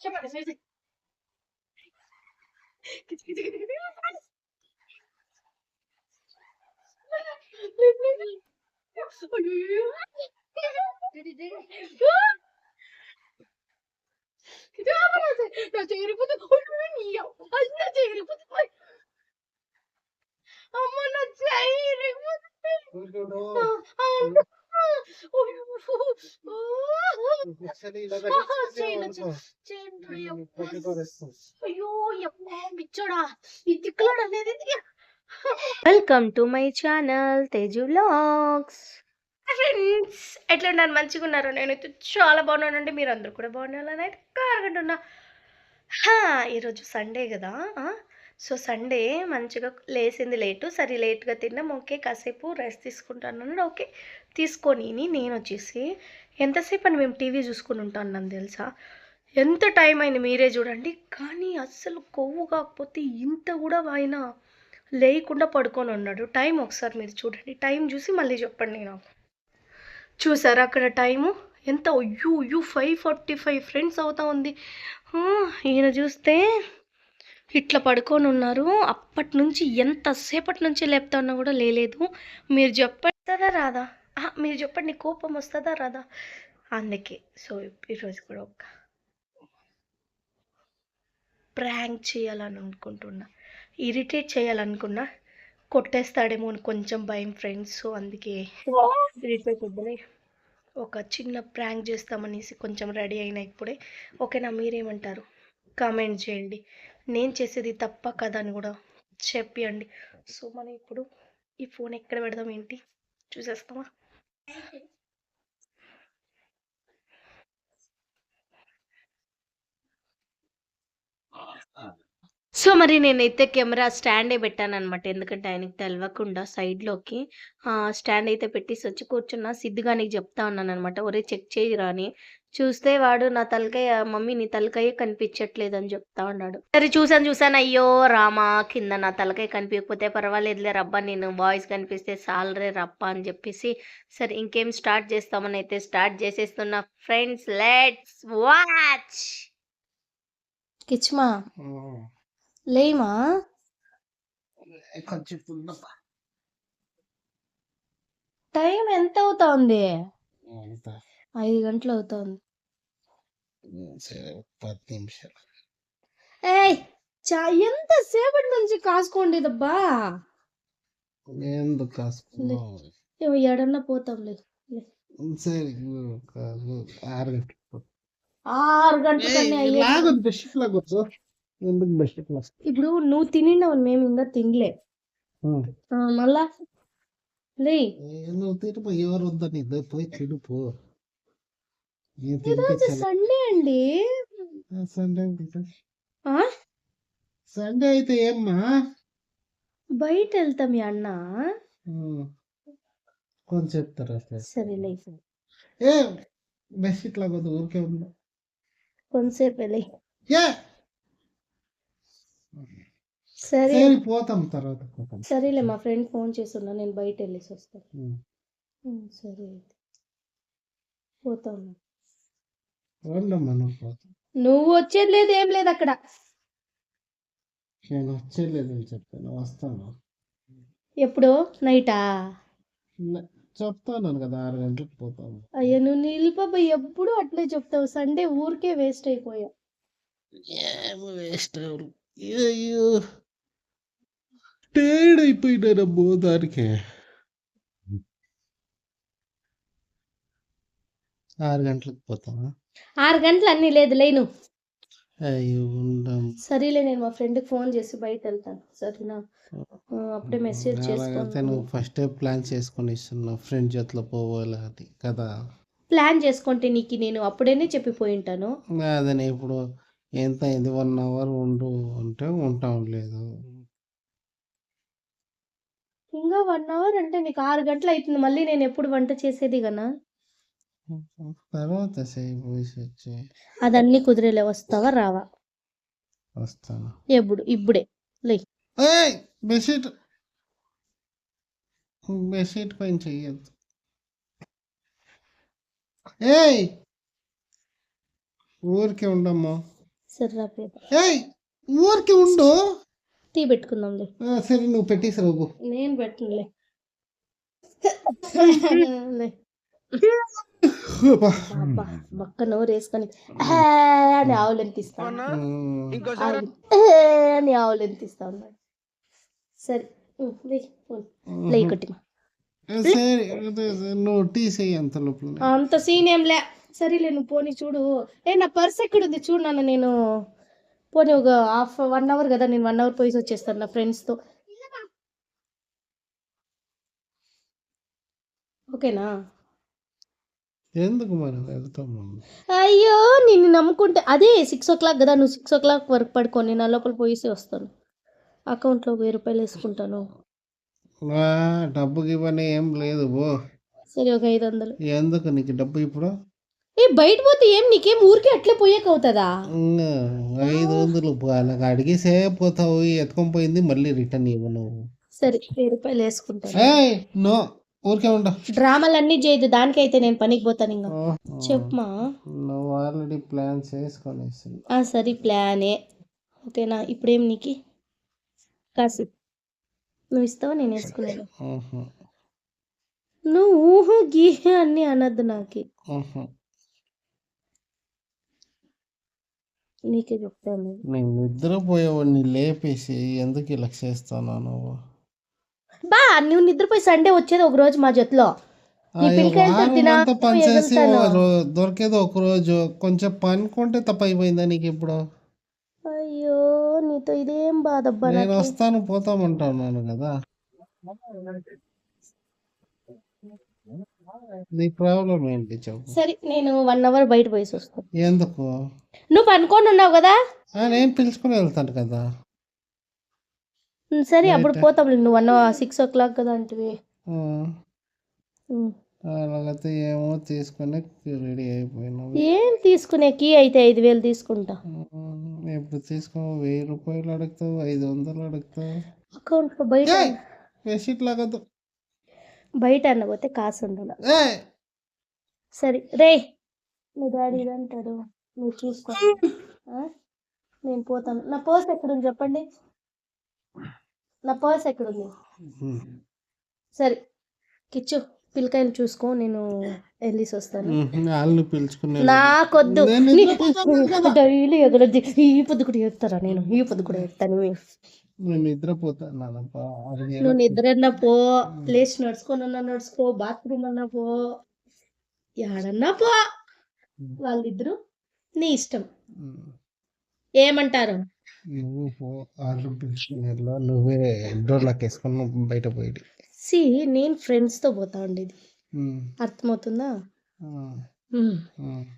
చెప్పండి సైజ్ కిచ్ కిచ్ కిచ్ నా చేరిపోతే నా చేరిపోతే అమ్మ నా చేరిపోతే అయ్యో పిచ్చోడా ఈ తిక్కులాడు అనేది welcome to my channel Teju vlogs. Friends ఎట్లా ఉన్నారు? మంచిగా ఉన్నారు? నేనైతే చాలా బాగున్నానండి. మీరు అందరూ కూడా బాగున్నారని అయితే కారగంటున్నా. ఈరోజు సండే కదా, సో సండే మంచిగా లేసింది లేటు, సరే లేట్గా తిన్నాం. ఓకే కాసేపు రెస్ట్ తీసుకుంటాను అన్నాడు. ఓకే తీసుకొని నేను వచ్చేసి ఎంతసేపు అని మేము టీవీ చూసుకుని ఉంటాను నన్ను తెలుసా. ఎంత టైం అయింది మీరే చూడండి. కానీ అస్సలు కొవ్వు కాకపోతే ఇంత కూడా ఆయన లేకుండా పడుకొని ఉన్నాడు. టైం ఒకసారి మీరు చూడండి, టైం చూసి మళ్ళీ చెప్పండి. నాకు చూసారా అక్కడ టైము ఎంత? అయ్యో 5:45 ఫ్రెండ్స్ అవుతా ఉంది. ఈయన చూస్తే ఇట్లా పడుకొని ఉన్నారు. అప్పటి నుంచి ఎంతసేపటి నుంచి లేపుతా ఉన్నా కూడా లేదు. మీరు చెప్పండి రాదా? మీరు చెప్పండి, కోపం వస్తుందా రాదా? అందుకే సో ఈరోజు కూడా ఒక ప్రాంక్ చేయాలని అనుకుంటున్నా, ఇరిటేట్ చేయాలనుకున్నా. కొట్టేస్తాడేమో అని కొంచెం భయం ఫ్రెండ్స్. సో అందుకే ఇరిటేట్ వద్దని ఒక చిన్న ప్రాంక్ చేస్తామనేసి కొంచెం రెడీ అయినా ఇప్పుడే. ఓకేనా? మీరేమంటారు కామెంట్ చేయండి. నేను చేసేది తప్ప కదా అని కూడా చెప్పండి. సో మనం ఇప్పుడు ఈ ఫోన్ ఎక్కడ పెడదాం ఏంటి చూసేస్తామా? సో మరి నేనైతే కెమెరా స్టాండే పెట్టాననమాట. ఎందుకంటే ఆయనకి తెలవకుండా సైడ్లోకి స్టాండ్ అయితే పెట్టేసి వచ్చి కూర్చున్నా. సిద్ధుగా నీకు చెప్తా ఉన్నాను అనమాట, ఒరే చెక్ చేయరా అని. చూస్తే వాడు నా తలకాయ, మమ్మీ నీ తలకాయ కనిపించట్లేదు అని చెప్తా ఉన్నాడు. సరే చూసాను. అయ్యో రామా, కింద నా తలకాయ కనిపించకపోతే పర్వాలేదులే రబ్బా, నేను వాయిస్ కనిపిస్తే సాలరే రప్ప అని చెప్పేసి సరే ఇంకేం స్టార్ట్ చేస్తామని అయితే స్టార్ట్ చేసేస్తున్నా ఫ్రెండ్స్. Let's watch. కిచ్మా లేమా టైం ఎంత అవుతోంది? 5 గంటలు అవుతోంది. 10 నిమిషాలు. ఏయ్ ఎంత సేపటి నుంచి కాసుకోండి దబ్బా. ఎందుకు కాసుకున్నావు? ఎడన్నా పోతాంలే. సరే 6 గంటలు. 6 గంటల కన్నా లాగొద్దు, బెస్ట్ లాగొద్దు. ఎందుకు బెస్ట్ క్లాస్? ఇప్పుడు నువ్వు తినినావు, మేము ఇంకా తినలే. మళ్ళా లే నువ్వు తిరుపు, ఎవరు వద్దని పోయి తిరుపు. ఈరోజు సండే అండి. సండే అయితే ఏమ్మా బయట వెళ్తాం మీ అన్న కొంచెం చెప్తారా? సరేలే ఏ బెస్ట్ లాగొద్దు, ఊరికే ఉందా కొంతసేపు వెళ్ళి సరే పోతాం, తర్వాత పోతాం. సరేలే మా ఫ్రెండ్ ఫోన్ చేస్తున్నా, నేను బయట వెళ్ళేసి వస్తాను. సరే పోతాను. నువ్వు వచ్చేది లేదు, ఏం లేదు అక్కడ. నేను వచ్చేలేదని చెప్పాను, వస్తాను. ఎప్పుడు? నైటా? చెప్తాను కదా 6 గంటలకు పోతాను. అయ్యో నువ్వు నిలిపబోయి ఎప్పుడు అట్లే చెప్తావు. సండే ఊరికే వేస్ట్ అయిపోయా. ఏమి వేస్ట్ అయ్యో టైర్డ్ అయిపోయినారమ్మో దానికి. 6 గంటలకు పోతావా? 6 గంటలు అన్నీ లేదు లేను. అయ్యో ఉండం. సరేలే, నేను మా ఫ్రెండ్కి ఫోన్ చేసి బయట వెళ్తాను. సరేనా? అప్పుడే మెసేజ్ చేసుకుంటే నువ్వు ఫస్ట్ ప్లాన్ చేసుకొని ఇస్తున్నావు, ఫ్రెండ్ జొత్తులో పోవాలి అది కదా. ప్లాన్ చేసుకుంటే నీకు నేను అప్పుడేనే చెప్పిపోయి ఉంటాను. అదని ఇప్పుడు ఎంత అయింది? 1 అవర్ ఉండు అంటే ఉంటాం లేదు. ఇంకా 1 అవర్ అంటే నీకు 6 గంటలు అవుతుంది. మళ్ళీ నేను ఎప్పుడు వంట చేసేది కన్నా. తర్వాత అదన్నీ కుదిరేలే. వస్తావా రావా? వస్తాను. ఎప్పుడు? ఇప్పుడే లే. బెడ్షీట్ పైన చెయ్యొద్దు. ఏయ్ ఊరికే ఉండమ్మా. సరే రా ప్రియ. ఏయ్ ఊరికే ఉండు. టీ పెట్టుకుందాంలే. సరే నువ్వు పెట్టేసి బాబు. నేను పెట్టనులే. లే. అబ్బా, బక్క నోరు వేసుకొని అని ఆవులు ఎంత ఇస్తాను అని ఆవులు ఎంత ఇస్తా ఉన్నాడు. సరే లే కొట్టి సరే నువ్వు టీ చేయి అంత లోపల. అంత సీన్ ఏం లే. సరేలే నువ్వు పోనీ చూడు. నా పర్స్ ఎక్కడుంది చూడు నాన్న. నేను పోనీ ఒక 1 అవర్ కదా, నేను 1 అవర్ పోయి వచ్చేస్తాను నా ఫ్రెండ్స్తో. ఓకేనా? ఎందుకు మరి వెళ్తాము? అయ్యో నిన్ను నమ్ముకుంటే అదే 6 o'clock కదా, నువ్వు 6 o'clock వరకు పడుకొని నా లోపల పోయేసి వస్తాను. అకౌంట్లో 1000 రూపాయలు వేసుకుంటాను. డబ్బుకి ఇవన్నీ ఏం లేదు బో. సరే ఒక 500. ఎందుకు నీకు డబ్బు ఇప్పుడు? బయట పోతే ఏం నీకేం ఊరికే అట్లే పోయేక అవుతుందా? 500 అలాగ అడిగేసే పోతావు. ఎత్తుకొని పోయింది మళ్ళీ రిటర్న్ ఇవ్వు నువ్వు. సరే 1000 రూపాయలు వేసుకుంటాను. నో ఊరికే ఉండ. డ్రామాలన్నీ చేయదు, దానికైతే నేను పనికి పోతాను. ఇంకా చెప్పమా. నువ్వు ఆల్రెడీ ప్లాన్ చేసుకొని. సరే ప్లానే. ఓకేనా? ఇప్పుడేం నీకు కాసు నువ్వు ఇస్తావా నేను వేసుకునేది? నువ్వు ఊహ గీహ అన్నీ అనద్దు నాకు. నీకే చెప్తాను. నేను నిద్రపోయేవాడిని లేపేసి ఎందుకు ఇలా చేస్తాను నువ్వు? బా నువ్వు నిద్రపోయి సండే వచ్చేది ఒక రోజు మా జతలో. పనిచేసి దొరికేది ఒక రోజు. కొంచెం పనుకుంటే తప్ప అయిపోయిందా నీకు ఇప్పుడు? అయ్యో నీతో ఇదేం బాధబ్బా. నేను వస్తాను పోతామంటున్నాను కదా. నీ ప్రాబ్లం ఏంటి చెప్పు. సరే నేను 1 అవర్ బయట పోయి వస్తాను. ఎందుకు? నువ్వు పనుకొని ఉన్నావు కదా. నేను పిలుచుకుని వెళ్తాను కదా. సరే అప్పుడు పోతాం. నువ్వు 6 o'clock కదా అంటివి. అలాగైతే ఏమో తీసుకుని రెడీ అయిపోయినావు. ఏం తీసుకునేకి అయితే 5000 తీసుకుంటా. ఎప్పుడు తీసుకో? 1000 రూపాయలు అడుగుతావు, 500 అడుగుతావు. అకౌంట్లో బయట బెడ్షీట్ లాగదు. బయట అన్నపోతే కాసు ఉండాలి. సరే రే మీ డాడీ అంటాడు, నువ్వు చూసుకో. నేను పోతాను. నా పర్స్ ఎక్కడుంది చెప్పండి. నా పర్స్ ఎక్కడుంది? సరే కిచ్చు పిల్లకాయలు చూసుకో, నేను వెళ్ళేసి వస్తాను. నాకొద్దు. డైలీ ఎగరద్ది. ఈ పొద్దు కూడా ఎగుతారా? నేను ఈ పొద్దు కూడా ఎగుతాను. నిద్రపోతాను. నువ్వు నిద్రన్నా పో, లేచి నడుచుకోనన్నా నడుచుకో, బాత్రూమ్ అన్నా పో, ఎడన్నా పో. వాళ్ళిద్దరు నీ ఇష్టం. ఏమంటారు? నువ్వు పో. నువ్వే డోర్లాక్ వేసుకొని బయట పోయి. నేను ఫ్రెండ్స్తో పోతా ఉండేది, అర్థమవుతుందా?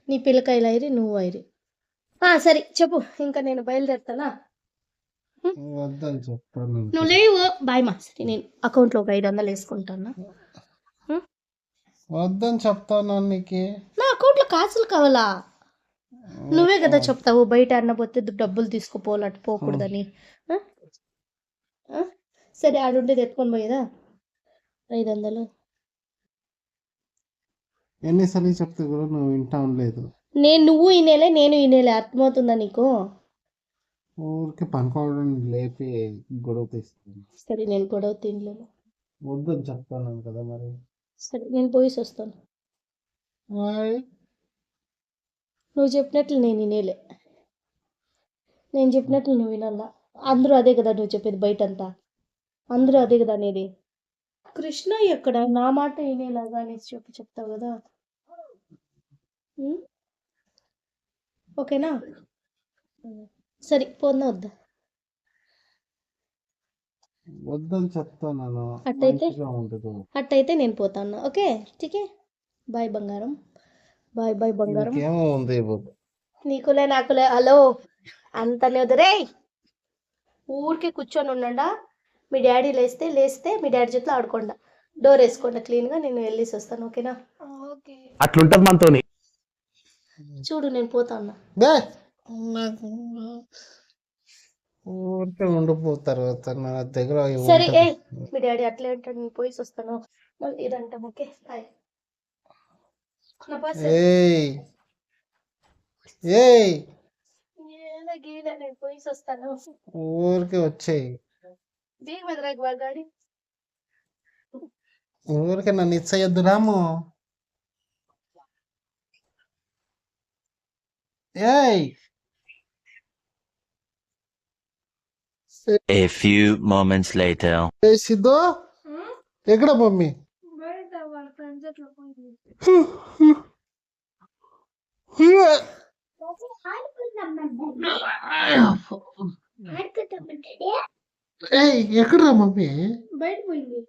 నీ పిల్లకాయలు అయిరి, నువ్వు అయిరి. సరే చెప్పు. ఇంకా నేను బయలుదేరుతానా? వద్దని చెప్తాను. నువ్వు లేవు బాయ్ మా. సరే నేను అకౌంట్లో ఒక 500 వేసుకుంటాను. వద్దని చెప్తాను. నీకు నా అకౌంట్లో కాసులు కావాలా? నువ్వే కదా చెప్తావు బయట అన్నపోతే డబ్బులు తీసుకుపోలట్టు పోకూడదని. సరే ఆడుండేది ఎత్తుకొని పోయేదా 500. ఎన్నిసార్లు చెప్తే కూడా నువ్వు వింటా ఉండలేదు. నువ్వు వినేలే, నేను వినేలే. అర్థమవుతుందా నీకు? ఊరికే పనుకోవడం లేపి గొడవ తీస్తాను. సరే నేను గొడవ తినలేను. వద్దని చెప్తాను కదా మరి. సరే నేను పోయేసి వస్తాను. నువ్వు చెప్పినట్లు నేను వినేలే. నేను చెప్పినట్లు నువ్వు వినాలా? అందరూ అదే కదా నువ్వు చెప్పేది. బయటంతా అందరూ అదే కదా అనేది. కృష్ణ ఎక్కడ నా మాట వినేలాగా అనేసి చెప్తావు కదా. ఓకేనా? సరే పోన్నా వద్దా? వద్దని చెప్తాను. అట్టయితే నేను పోతాను. ఓకే ఠీకే. బాయ్ బంగారం. బాయ్ బాయ్ బంగారం. నీకులే నాకులే. హలో అంతనే వదిరే. ఊరికే కూర్చొని ఉండండా. మీ డాడీ లేస్తే మీ డాడీ చేతిలో ఆడుకోండా. డోర్ వేసుకోండి క్లీన్గా. నేను వెళ్ళేసి వస్తాను. ఓకేనా? అట్లుంటది మనతోని. చూడు నేను పోతాను. ఊరికే ఉండిపోతారు నా దగ్గర. సరే మీ డాడీ అట్లే అంటాడు. నేను పోయేసి వస్తాను. మళ్ళీ ఇదంటాం. Okay bye. ఏయ్ ఏదో గీలే నేను పోయి వస్తాను. ఊరికే వచ్చేయి. దీని మీద గాడి ఊరికే నన్ను ఇచ్చేయద్దు రాము. ఏయ్ A few moments later. ఏ సిద్ధు ఎక్కడ మమ్మీ? బయట వాళ్ళ ఫ్రెండ్స్ ఎట్లా పోయింది. ఏయ్ ఎక్కడరా మమ్మీ? బయట పోయింది.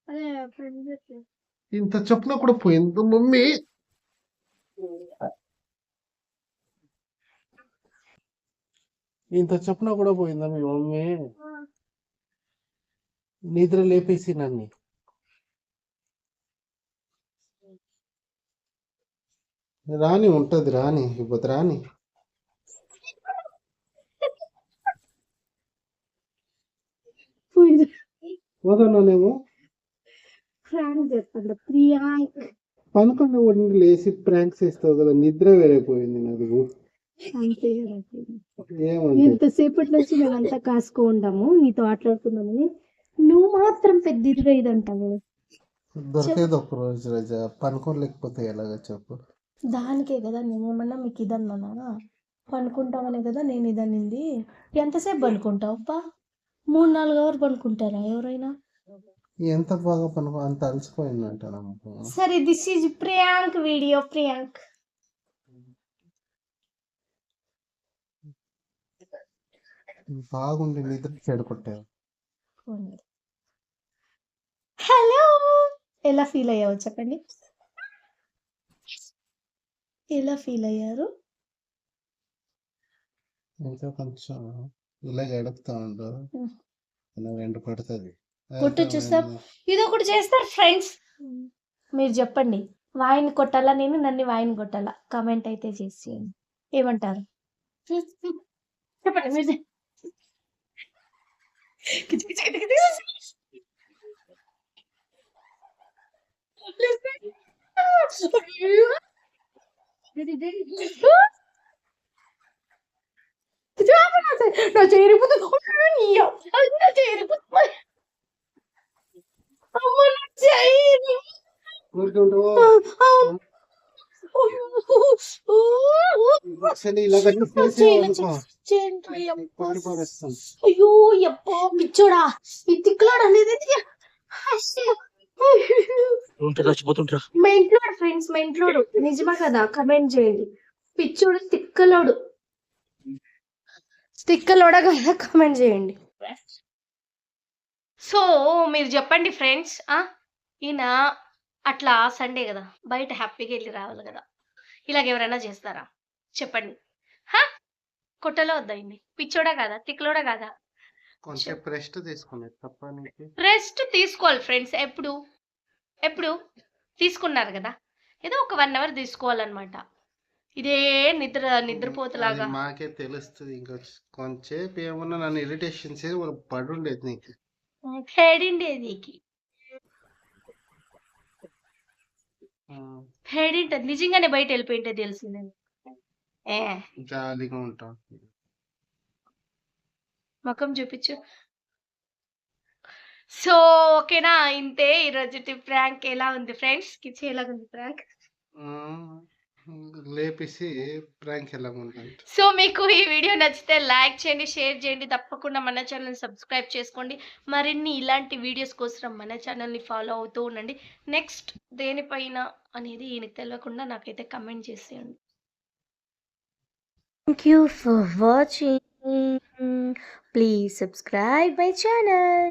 అదే ఫ్రెండ్స్ ఎట్లా ఇంత చెప్పినా కూడా పోయింది మమ్మీ. ఇంత చెప్పినా కూడా పోయిందా మీ మమ్మీ? నిద్ర లేపేసి నన్ను. రాని ఉంటది రాని ఇప్పుడు రాని. పోయింది. పోతున్నానేమో ఫ్రాంక్ చేస్తాడు ప్రియాంక్. పనుకున్న వాడిని లేచి ప్రాంక్స్ చేస్తావు కదా, నిద్ర వేరే పోయింది నాకు. అంతే ఏమంటే ఎంతసేపటి నుంచి మేమంతా కాసుకో ఉంటాము నీతో ఆటలాడుతున్నాము, నువ్వు మాత్రం పెద్ద ఇదిగా ఇది అంటావు. దొరికేది ఒక రోజు రజా, పనుకోలేకపోతే ఎలాగ చెప్పు. దానికే కదా నేనేమన్నా మీకు ఇదన్నానా, పనుకుంటామనే కదా నేను ఇదనింది. ఎంతసేపు పనుకుంటావు అబ్బా? 3-4 అవర్లు పనుకుంటారా ఎవరైనా? ఎంత బాగా పనుకో, అంత అలసిపోయిందంట నమ్మకం. సరే this is Priyank video. Priyank బాగుండి నిద్ర చెడగొట్టావు. హలో, ఎలా ఫీల్ అయ్యావు చెప్పండి, ఎలా ఫీల్ అయ్యారు? ఇంకా కొంచెం ఇలాగ ఎడుపుతా ఉండు, ఇలా వెంట పడుతుంది. కొట్టు చూస్తాం, ఇది ఒకటి చేస్తారు ఫ్రెండ్స్. మీరు చెప్పండి, వాయిని కొట్టాలా నేను, నన్ను వాయిని కొట్టాలా? కామెంట్ అయితే చేసి ఏమంటారు చెప్పండి మీరు. నా చేరిపోతుంది, నా చేరిపోతుంది. అమ్మ నా చేయి. అయ్యో ఎప్పో పిచ్చోడా, ఈ తిక్కులాడు అనేది మా ఇంట్లో ఫ్రెండ్స్, మా ఇంట్లో నిజమా కదా? కమెంట్ చేయండి. పిచ్చోడు తిక్కలోడు, తిక్కలోడ కదా? కమెంట్ చేయండి. సో మీరు చెప్పండి ఫ్రెండ్స్, ఈయన అట్లా సండే కదా బయట హ్యాపీగా వెళ్ళి రావాలి కదా, ఇలాగ ఎవరైనా చేస్తారా చెప్పండి? కొట్టలో వద్దండి, పిచ్చోడా కాదా, తిక్కలోడా కాదా? కొంచెం రెస్ట్ తీసుకునేది తప్ప నీకు? రెస్ట్ తీసుకోవాలి ఫ్రెండ్స్, ఎప్పుడు ఎప్పుడు తీసుకున్నారు కదా, ఏదో ఒక 1 అవర్ తీసుకోవాలన్నమాట. ఇదే నిద్రపోతలాగా అది మాకే తెలుస్తుంది. ఇంకా కొంచెంసేపు ఏమన్నా నన్ను ఇరిటేషన్ చేసి పడుండేది నీకు. హెడిండేది హెడింటది నిజంగానే, బయట వెళ్ళిపోయింటే తెలిసిందే. జాలీగా ఉంటాం. ముఖం చూపించు. సో ఓకేనా, ఇంతే ఈరోజు ప్రాంక్. ఎలా ఉంది ఫ్రెండ్స్? కిచి ఎలాగుంది ప్రాంక్? లేపేసి ప్రాంక్ ఎలా ఉంటుంది. సో మీకు ఈ వీడియో నచ్చితే లైక్ చేయండి, షేర్ చేయండి, తప్పకుండా మన ఛానల్ని సబ్స్క్రైబ్ చేసుకోండి. మరిన్ని ఇలాంటి వీడియోస్ కోసం మన ఛానల్ని ఫాలో అవుతూ ఉండండి. నెక్స్ట్ దేనిపైన అనేది ఈయనకి తెలియకుండా నాకైతే కమెంట్ చేసేయండి. Thank you for watching. Please subscribe my channel.